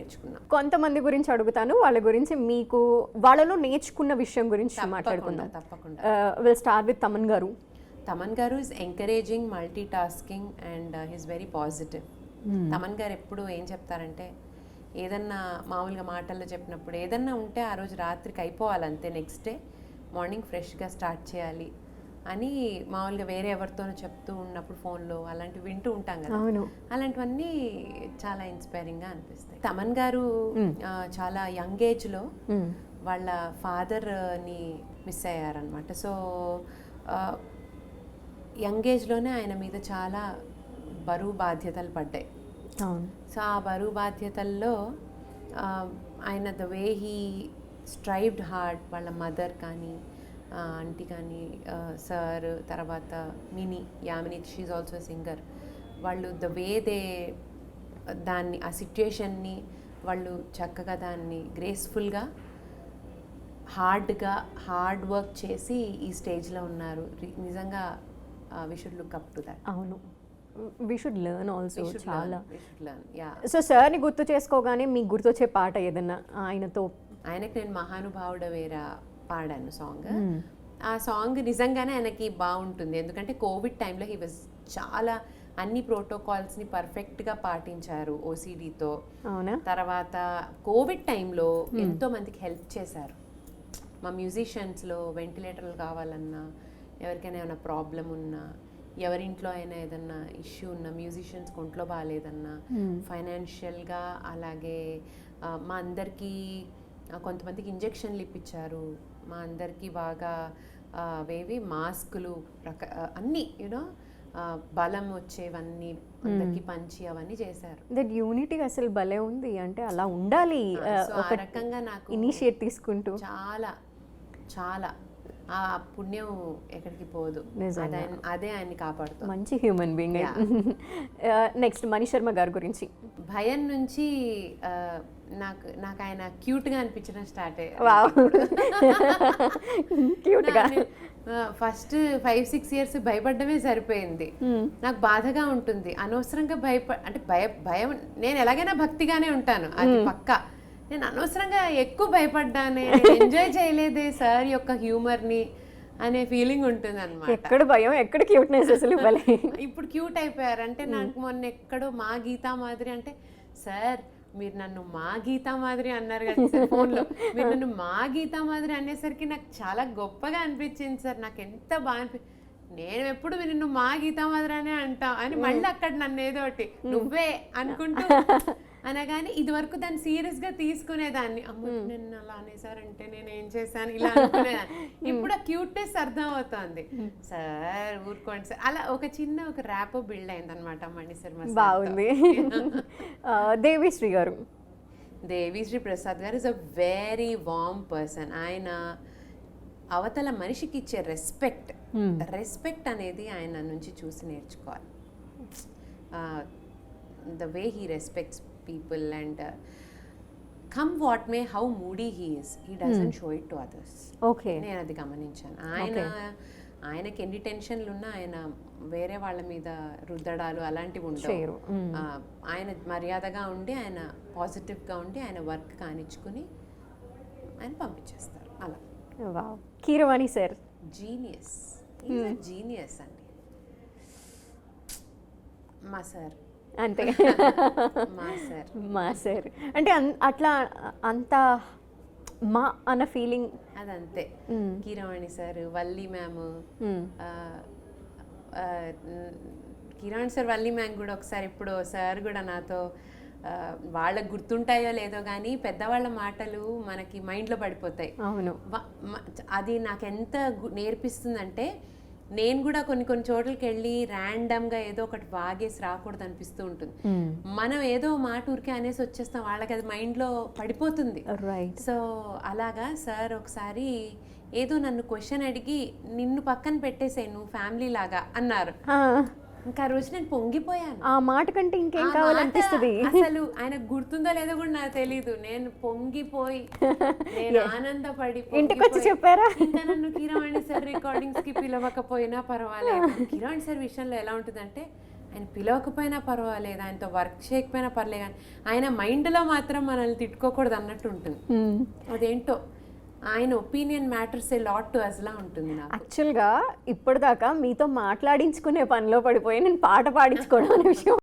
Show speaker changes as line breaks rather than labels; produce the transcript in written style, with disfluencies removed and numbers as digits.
నేర్చుకున్నాం.
కొంతమంది గురించి అడుగుతాను, వాళ్ళ గురించి మీకు వాళ్ళలో నేర్చుకున్న విషయం గురించి మాట్లాడుకుందాం.
తప్పకుండా.
విల్ స్టార్ట్ విత్ తమన్ గారు.
తమన్ గారు is encouraging, multi tasking and he's very positive. Thaman గారు ఎప్పుడు ఏం చెప్తారంటే, ఏదన్నా మామూలుగా మాటల్లో చెప్పినప్పుడు ఏదన్నా ఉంటే ఆ రోజు రాత్రికి అయిపోవాలంతే, నెక్స్ట్ డే మార్నింగ్ ఫ్రెష్గా స్టార్ట్ చేయాలి అని మామూలుగా వేరే ఎవరితోనో చెప్తూ ఉన్నప్పుడు ఫోన్లో అలాంటివి వింటూ ఉంటాం కదా, అలాంటివన్నీ చాలా ఇన్స్పైరింగ్గా అనిపిస్తాయి. తమన్ గారు చాలా యంగ్ ఏజ్లో వాళ్ళ ఫాదర్ని మిస్ అయ్యారనమాట. సో యంగ్ ఏజ్లోనే ఆయన మీద చాలా బరువు బాధ్యతలు పడ్డాయి. సో ఆ బరువు బాధ్యతల్లో ఆయన the way he strived hard, వాళ్ళ మదర్ కానీ ఆంటీ కానీ సార్, తర్వాత Mini Yamini, she also singer, వాళ్ళు ద వే దే దాన్ని ఆ సిచ్యుయేషన్ని వాళ్ళు చక్కగా దాన్ని గ్రేస్ఫుల్గా హార్డ్ వర్క్ చేసి ఈ స్టేజ్లో ఉన్నారు. నిజంగా we should look up to that.
అవును, వి షుడ్ లెర్న్ ఆల్సో చాలా.
సో
సార్ని గుర్తు చేసుకోగానే మీకు గుర్తొచ్చే పాట ఏదన్నా
ఆయనకి నేను మహానుభావుడవేరా పాడాను సాంగ్. ఆ సాంగ్ నిజంగానే ఆయనకి బాగుంటుంది, ఎందుకంటే కోవిడ్ టైంలో హీ వాజ్ చాలా అన్ని ప్రోటోకాల్స్ని పర్ఫెక్ట్గా పాటించారు ఓసిడితో. తర్వాత కోవిడ్ టైంలో ఎంతో మందికి హెల్ప్ చేశారు. మా మ్యూజిషియన్స్లో వెంటిలేటర్లు కావాలన్నా, ఎవరికైనా ఏమైనా ప్రాబ్లం ఉన్నా, ఎవరింట్లో అయినా ఏదన్నా ఇష్యూ ఉన్నా, మ్యూజిషియన్స్కి ఒంట్లో బాగాలేదన్నా ఫైనాన్షియల్గా, అలాగే మా అందరికీ కొంతమందికి ఇంజెక్షన్లు ఇప్పించారు, మా అందరికీ బాగా వేవి మాస్కులు అన్నీ యూనో బలం వచ్చేవన్నీ అందరికి పంచి అవన్నీ చేశారు.
దట్ యూనిటీ అసలు భలే ఉంది, అంటే అలా ఉండాలి.
ఒక రకంగా నాకు
ఇనిషియేట్ తీసుకుంటూ
చాలా చాలా ఆ పుణ్యం ఎక్కడికి పోదు, అదే ఆయన్ని కాపాడుతుంది.
మంచి human being. Next Mani Sharma గారి గురించి.
భయం నుంచి నాకు ఆయన క్యూట్గా అనిపించడం స్టార్ట్
అయ్యారు.
ఫస్ట్ 5-6 ఇయర్స్ భయపడ్డమే సరిపోయింది. నాకు బాధగా ఉంటుంది అనవసరంగా అంటే భయం నేను ఎలాగైనా భక్తిగానే ఉంటాను, అది పక్కా. నేను అనవసరంగా ఎక్కువ భయపడ్డానే, ఎంజాయ్ చేయలేదే సార్ యొక్క హ్యూమర్ని అనే ఫీలింగ్ ఉంటుంది అనమాట.
ఎక్కడ భయం ఎక్కడ క్యూట్నెస్ అసలు.
ఇప్పుడు క్యూట్ అయిపోయారు. అంటే నాకు మొన్న ఎక్కడో మా గీతా మాదిరి అంటే, సార్ మీరు నన్ను మా గీతా మాదిరి అన్నారు కదా సార్ ఫోన్లో, మీరు నన్ను మా గీతా మాదిరి అనేసరికి నాకు చాలా గొప్పగా అనిపించింది సార్. నాకు ఎంత బాగా నేను ఎప్పుడు నిన్ను మా గీతా మాదిరి అనే అంటాం అని మళ్ళీ అక్కడ నన్ను ఏదో ఒకటి నువ్వే అనుకుంటూ అనగానే ఇది వరకు దాన్ని సీరియస్గా తీసుకునేదాన్ని. అమ్మ నిన్ను అలా అనేసారంటే నేను ఏం చేశాను ఇలా అనుకునేదాన్ని. ఇప్పుడు ఆ క్యూట్నెస్ అర్థం అవుతుంది. సార్ ఊరుకోండి సార్, అలా ఒక ర్యాపో బిల్డ్ అయిందనమాట మణి శర్మ.
బాగుంది. దేవిశ్రీ గారు.
దేవిశ్రీ ప్రసాద్ గారు is a very warm person. ఆయన అవతల మనిషికి ఇచ్చే రెస్పెక్ట్ అనేది ఆయన నుంచి చూసి నేర్చుకోవాలి. The way he respects people and come what may, how moody he is, he doesn't show it to others.
Okay,
నేను అది గమనించాను. ఆయనకి ఎన్ని టెన్షన్లు ఉన్నా ఆయన వేరే వాళ్ళ మీద రుద్దడాలు అలాంటివి ఉండవు. ఆయన మర్యాదగా ఉండి, ఆయన పాజిటివ్గా ఉండి, ఆయన వర్క్ కానిచ్చుకుని ఆయన పంపించేస్తారు అలా.
కీరవాణి సార్
జీనియస్ అండి మా సార్.
అంతే, మా సార్ అంటే అట్లా అంత మా అన్న ఫీలింగ్
అదంతే. Keeravani sir, Valli ma'am, Kiran sir, Valli ma'am కూడా ఒకసారి ఇప్పుడు సార్ కూడా నాతో, వాళ్ళకు గుర్తుంటాయో లేదో కానీ పెద్దవాళ్ళ మాటలు మనకి మైండ్లో పడిపోతాయి.
అవును,
అది నాకు ఎంత నేర్పిస్తుందంటే, నేను కూడా కొన్ని చోట్లకి వెళ్ళి ర్యాండమ్గా ఏదో ఒకటి వాగేసి రాకూడదు అనిపిస్తూ ఉంటుంది. మనం ఏదో మాట ఊరికే అనేసి వచ్చేస్తాం, వాళ్ళకి అది మైండ్లో పడిపోతుంది. సో అలాగా సార్ ఒకసారి ఏదో నన్ను క్వశ్చన్ అడిగి నిన్ను పక్కన పెట్టేసే, నువ్వు ఫ్యామిలీ లాగా అన్నారు. ఇంకా ఆ రోజు నేను పొంగిపోయాను.
ఆ మాట కంటే ఇంకేం కావాలనిపిస్తుంది.
అసలు ఆయన గుర్తుందో లేదో కూడా నాకు తెలీదు. నేను పొంగిపోయి, నేను ఆనందపడి
ఇంటికి వచ్చి చెప్పారా,
ఇంకా నన్ను కిరణ్ సార్ రికార్డింగ్స్ కి పిలవకపోయినా పర్వాలేదు. కిరణ్ సార్ విషయంలో ఎలా ఉంటుందంటే, ఆయన పిలవకపోయినా పర్వాలేదు, ఆయనతో వర్క్ చేయకపోయినా పర్లేదు, కానీ ఆయన మైండ్లో మాత్రం మనల్ని తిట్టుకోకూడదు అన్నట్టు ఉంటుంది. అదేంటో ఆయన opinion matters a lot to అస్లా ఉంటుంది నాకు.
యాక్చువల్గా ఇప్పటిదాకా మీతో మాట్లాడించుకునే పనిలో పడిపోయి నేను పాట పాడించుకోవడం అనే విషయం